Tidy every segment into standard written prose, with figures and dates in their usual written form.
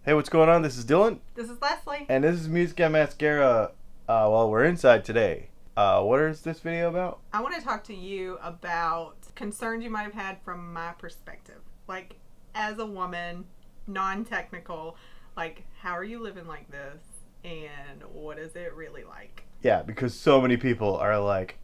Hey, what's going on? This is Dylan. This is Leslie. And this is Music and Mascara. Well, we're inside today. What is this video about? I want to talk to you about concerns you might have had from my perspective. Like, as a woman, non-technical, like, how are you living like this? And what is it really like? Yeah, because so many people are like,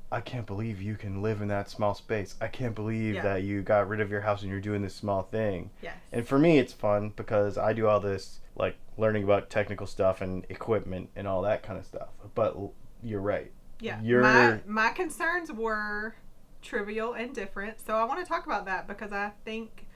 I can't believe you can live in that small space. I can't believe that you got rid of your house and you're doing this small thing. Yes. And for me, it's fun because I do all this, like, learning about technical stuff and equipment and all that kind of stuff. But you're right. Yeah. My concerns were trivial and different. So I want to talk about that because I think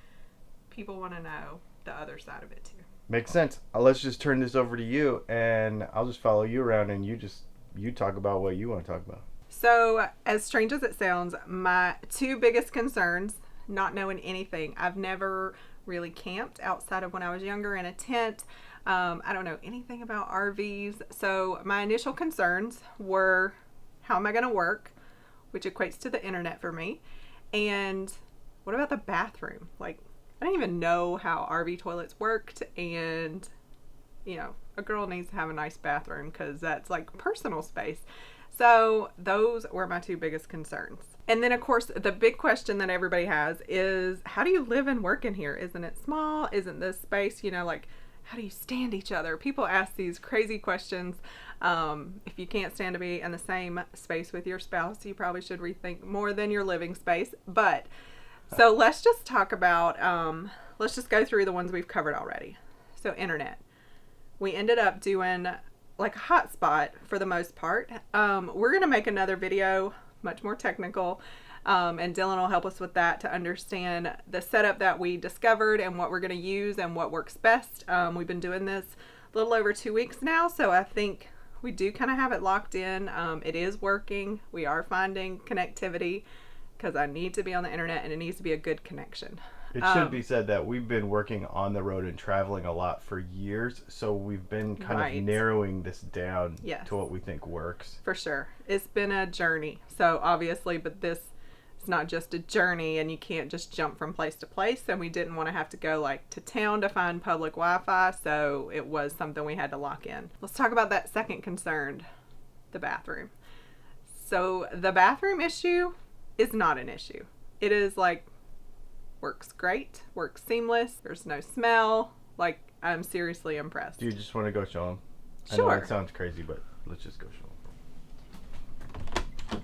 people want to know the other side of it too. Makes sense. Let's just turn this over to you and I'll just follow you around and you talk about what you want to talk about. So, as strange as it sounds, my two biggest concerns, not knowing anything. I've never really camped outside of when I was younger in a tent. I don't know anything about RVs. So, my initial concerns were, how am I going to work? Which equates to the internet for me. And what about the bathroom? Like, I didn't even know how RV toilets worked. And, you know, a girl needs to have a nice bathroom because that's like personal space. So those were my two biggest concerns. And then, of course, the big question that everybody has is, how do you live and work in here? Isn't it small? Isn't this space, like, how do you stand each other? People ask these crazy questions. If you can't stand to be in the same space with your spouse, you probably should rethink more than your living space. But so let's just talk about, let's just go through the ones we've covered already. So internet. We ended up doing like a hotspot for the most part. We're going to make another video, much more technical, and Dylan will help us with that to understand the setup that we discovered and what we're going to use and what works best. We've been doing this a little over 2 weeks now, so I think we do kind of have it locked in. It is working. We are finding connectivity because I need to be on the internet and it needs to be a good connection. It should be said that we've been working on the road and traveling a lot for years, so we've been kind of narrowing this down to what we think works. For sure. It's been a journey. So obviously, but this is not just a journey and you can't just jump from place to place. And we didn't want to have to go like to town to find public Wi-Fi. So it was something we had to lock in. Let's talk about that second concern, the bathroom. So the bathroom issue is not an issue. It is like, works great, works seamless, there's no smell. Like, I'm seriously impressed. Do you just want to go show them? Sure. I know that sounds crazy, but let's just go show them.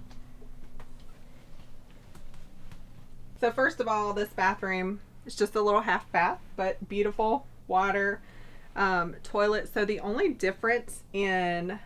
So first of all, this bathroom is just a little half bath, but beautiful. Water, toilet. So the only difference in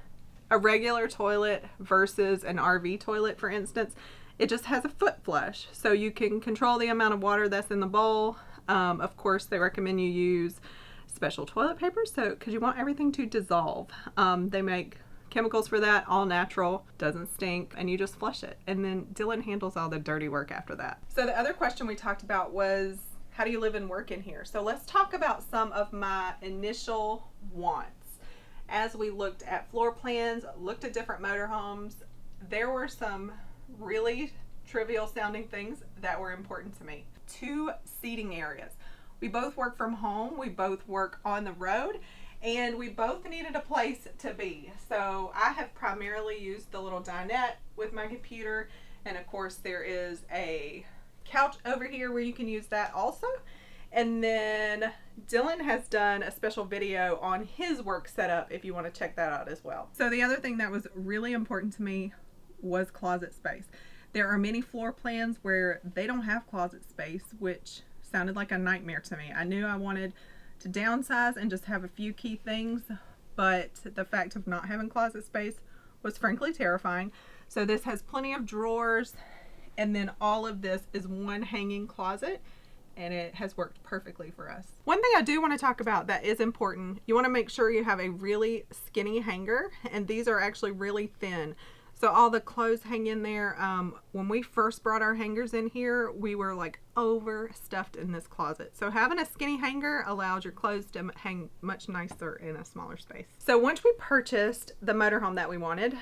a regular toilet versus an RV toilet, for instance, it just has a foot flush, so you can control the amount of water that's in the bowl. Of course, they recommend you use special toilet paper, so because you want everything to dissolve. They make chemicals for that, all natural, doesn't stink, and you just flush it. And then Dylan handles all the dirty work after that. So the other question we talked about was, how do you live and work in here? So let's talk about some of my initial wants. As we looked at floor plans, looked at different motorhomes, there were some really trivial sounding things that were important to me. 2 seating areas. We both work from home, we both work on the road, and we both needed a place to be. So I have primarily used the little dinette with my computer, and of course there is a couch over here where you can use that also. And then Dylan has done a special video on his work setup if you want to check that out as well. So the other thing that was really important to me was closet space. There are many floor plans where they don't have closet space, which sounded like a nightmare to me. I knew I wanted to downsize and just have a few key things, but the fact of not having closet space was frankly terrifying. So this has plenty of drawers, and then all of this is one hanging closet, and it has worked perfectly for us. One thing I do want to talk about that is important, you want to make sure you have a really skinny hanger, and these are actually really thin. So all the clothes hang in there. When we first brought our hangers in here, we were like overstuffed in this closet. So having a skinny hanger allows your clothes to hang much nicer in a smaller space. So once we purchased the motorhome that we wanted,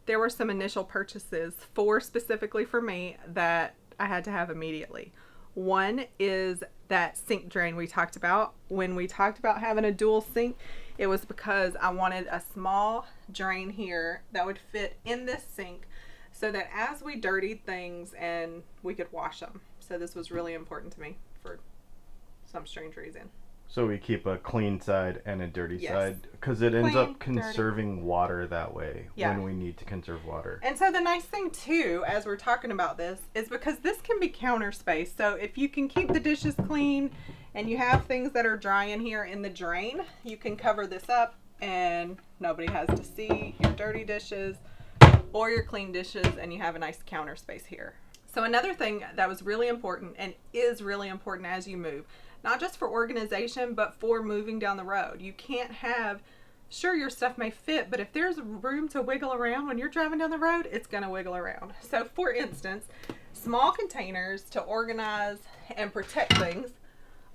there were some initial purchases, 4 specifically for me, that I had to have immediately. One is that sink drain we talked about. When we talked about having a dual sink, it was because I wanted a small drain here that would fit in this sink so that as we dirtied things and we could wash them. So this was really important to me for some strange reason. So we keep a clean side and a dirty side, because it ends up conserving water that way when we need to conserve water. And so the nice thing too, as we're talking about this, is because this can be counter space. So if you can keep the dishes clean and you have things that are dry in here in the drain, you can cover this up and nobody has to see your dirty dishes or your clean dishes, and you have a nice counter space here. So another thing that was really important and is really important as you move, not just for organization, but for moving down the road. You can't have, sure, your stuff may fit, but if there's room to wiggle around when you're driving down the road, it's going to wiggle around. So for instance, small containers to organize and protect things,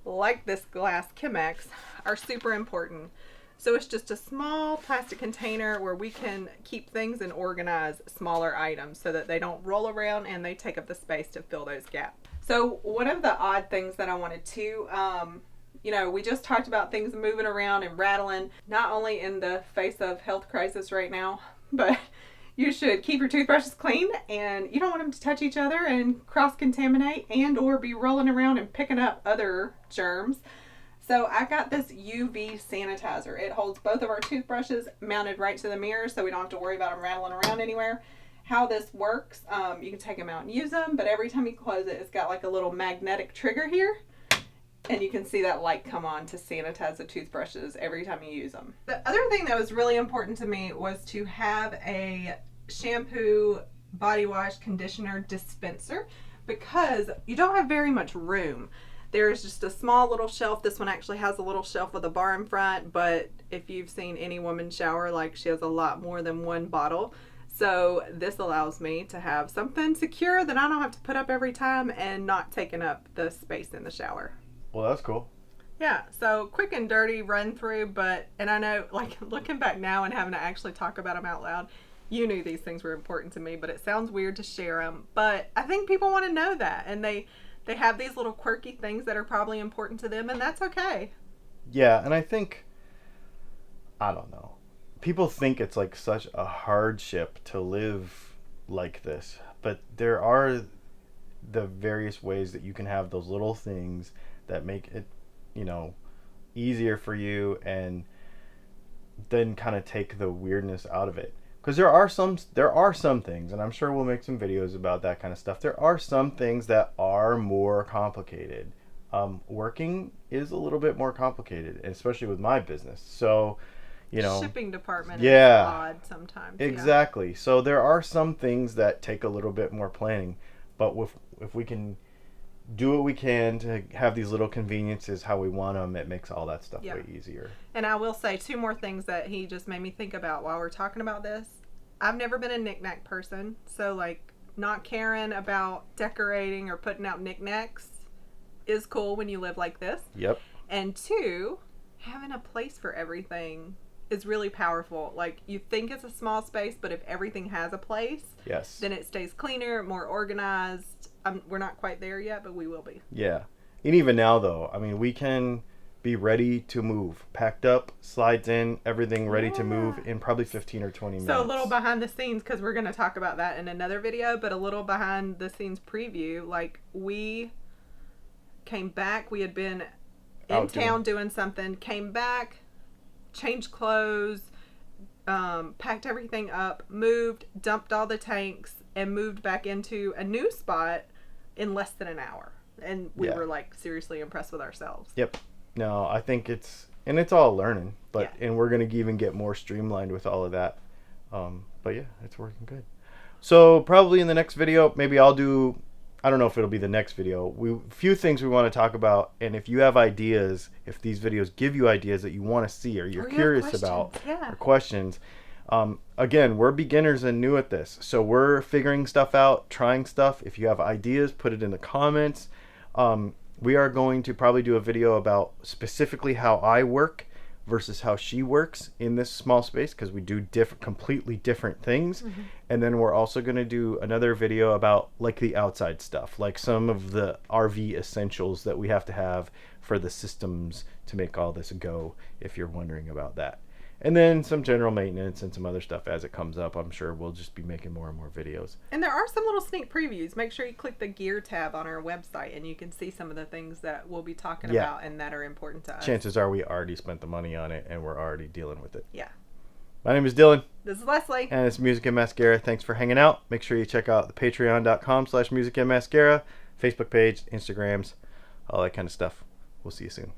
like this glass Chemex, are super important. So it's just a small plastic container where we can keep things and organize smaller items so that they don't roll around and they take up the space to fill those gaps. So one of the odd things that I wanted to, we just talked about things moving around and rattling, not only in the face of health crisis right now, but you should keep your toothbrushes clean, and you don't want them to touch each other and cross-contaminate and or be rolling around and picking up other germs. So I got this UV sanitizer. It holds both of our toothbrushes mounted right to the mirror, so we don't have to worry about them rattling around anywhere. How this works, you can take them out and use them, but every time you close it, it's got like a little magnetic trigger here, and you can see that light come on to sanitize the toothbrushes every time you use them. The other thing that was really important to me was to have a shampoo, body wash, conditioner dispenser, because you don't have very much room. There's just a small little shelf. This one actually has a little shelf with a bar in front, but if you've seen any woman shower, like, she has a lot more than one bottle. So this allows me to have something secure that I don't have to put up every time and not taking up the space in the shower. Well, that's cool. Yeah, so quick and dirty run through, and I know, like, looking back now and having to actually talk about them out loud, you knew these things were important to me, but it sounds weird to share them. But I think people want to know that, and they have these little quirky things that are probably important to them, and that's okay. Yeah, and I think, I don't know, people think it's like such a hardship to live like this, but there are the various ways that you can have those little things that make it, easier for you, and then kind of take the weirdness out of it. Because there are some things, and I'm sure we'll make some videos about that kind of stuff. There are some things that are more complicated. Working is a little bit more complicated, especially with my business. So, shipping department is odd sometimes. Exactly. Yeah. So there are some things that take a little bit more planning, but if we can do what we can to have these little conveniences how we want them, it makes all that stuff way easier. And I will say 2 more things that he just made me think about while we're talking about this. I've never been a knick-knack person, so like not caring about decorating or putting out knickknacks is cool when you live like this. Yep. And 2, having a place for everything is really powerful. Like, you think it's a small space, but if everything has a place, then it stays cleaner, more organized. We're not quite there yet, but we will be. Yeah. And even now, though, I mean, we can be ready to move. Packed up, slides in, everything ready to move in probably 15 or 20 minutes. So a little behind the scenes, because we're going to talk about that in another video, but a little behind the scenes preview. Like, we came back. We had been in town doing something, came back, changed clothes, packed everything up, moved, dumped all the tanks, and moved back into a new spot in less than an hour. And we were like seriously impressed with ourselves. Yep. No, I think it's all learning, and we're going to even get more streamlined with all of that. But yeah, it's working good. So probably in the next video, maybe I don't know if it'll be the next video. A few things we want to talk about, and if you have ideas, if these videos give you ideas that you want to see or you're curious about or questions, again, we're beginners and new at this, so we're figuring stuff out, trying stuff. If you have ideas, put it in the comments. We are going to probably do a video about specifically how I work versus how she works in this small space, because we do completely different things. And then we're also going to do another video about like the outside stuff, like some of the RV essentials that we have to have for the systems to make all this go, if you're wondering about that. And then some general maintenance and some other stuff as it comes up. I'm sure we'll just be making more and more videos. And there are some little sneak previews. Make sure you click the gear tab on our website and you can see some of the things that we'll be talking about and that are important to us. Chances are we already spent the money on it and we're already dealing with it. Yeah. My name is Dylan. This is Leslie. And it's Music and Mascara. Thanks for hanging out. Make sure you check out the patreon.com/musicandmascara, Facebook page, Instagrams, all that kind of stuff. We'll see you soon.